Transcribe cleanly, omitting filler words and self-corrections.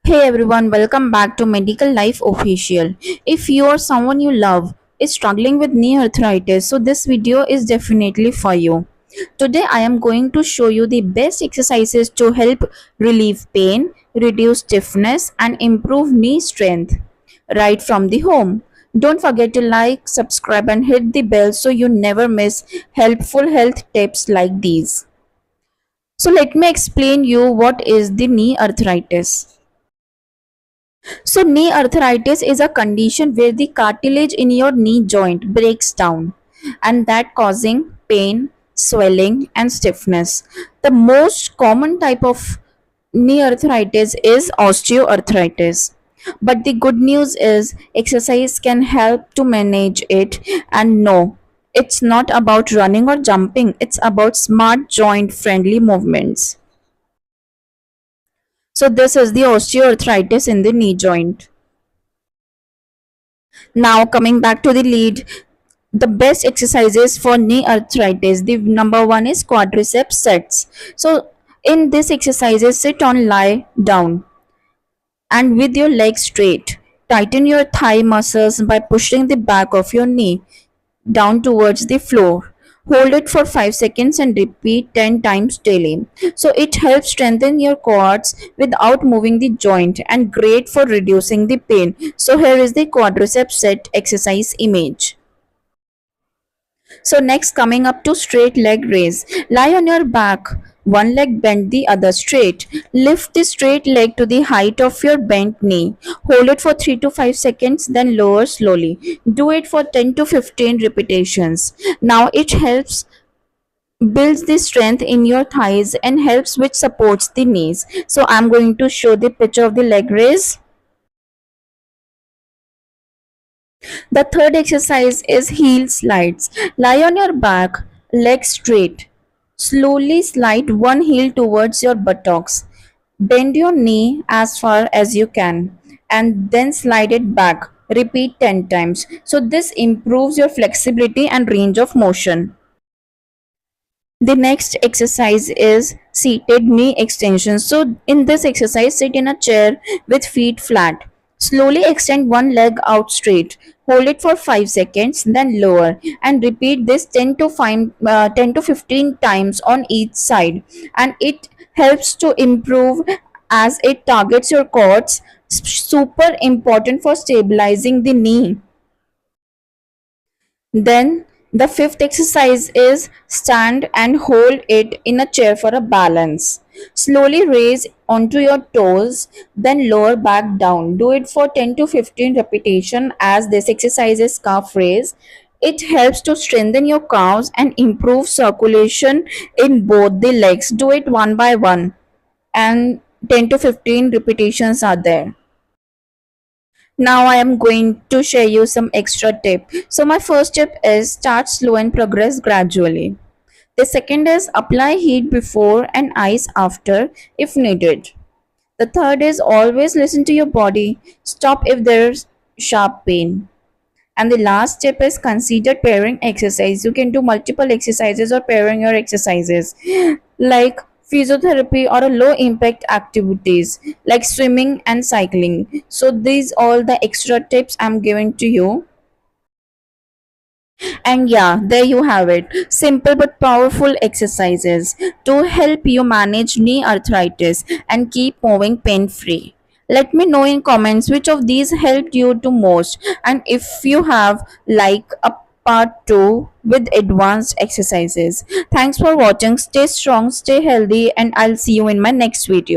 Hey everyone, welcome back to Medical Life Official. If you or someone you love is struggling with knee arthritis, so this video is definitely for you. Today I am going to show you the best exercises to help relieve pain, reduce stiffness and improve knee strength right from the home. Don't forget to like, subscribe and hit the bell so you never miss helpful health tips like these. So let me explain you what is the knee arthritis. So, knee arthritis is a condition where the cartilage in your knee joint breaks down and that causing pain, swelling, and stiffness. The most common type of knee arthritis is osteoarthritis. But the good news is exercise can help to manage it, and no, it's not about running or jumping, it's about smart joint friendly movements. So, this is the osteoarthritis in the knee joint. Now, coming back to the lead, the best exercises for knee arthritis. The number one is quadriceps sets. So, in this exercises, sit on lie down and with your legs straight. Tighten your thigh muscles by pushing the back of your knee down towards the floor. Hold it for 5 seconds and repeat 10 times daily. So it helps strengthen your quads without moving the joint and great for reducing the pain. So here is the quadriceps set exercise image. So next, coming up to straight leg raise. Lie on your back, one leg bent, the other straight. Lift the straight leg to the height of your bent knee. Hold it for 3 to 5 seconds, then lower slowly. Do it for 10 to 15 repetitions. Now it helps builds the strength in your thighs and helps which supports the knees. So I'm going to show the picture of the leg raise. The third exercise is heel slides. Lie on your back, legs straight. Slowly slide one heel towards your buttocks. Bend your knee as far as you can and then slide it back. Repeat 10 times. So, this improves your flexibility and range of motion. The next exercise is seated knee extension. So in this exercise, sit in a chair with feet flat. Slowly extend one leg out straight. Hold it for 5 seconds, then lower and repeat this 10 to 15 times on each side. And it helps to improve as it targets your quads. Super important for stabilizing the knee. Then the fifth exercise is stand and hold it in a chair for a balance. Slowly raise onto your toes, then lower back down. Do it for 10 to 15 repetition as this exercise is calf raise. It helps to strengthen your calves and improve circulation in both the legs. Do it one by one and 10 to 15 repetitions are there. Now I am going to share you some extra tip. So my first tip is start slow and progress gradually. The second is apply heat before and ice after if needed. The third is always listen to your body. Stop if there's sharp pain. And the last tip is consider pairing exercise. You can do multiple exercises or pairing your exercises like physiotherapy or a low impact activities like swimming and cycling. So these all the extra tips I'm giving to you. And yeah, there you have it. Simple but powerful exercises to help you manage knee arthritis and keep moving pain free. Let me know in comments which of these helped you to most and if you have like a part 2 with advanced exercises. Thanks for watching. Stay strong, stay healthy and I'll see you in my next video.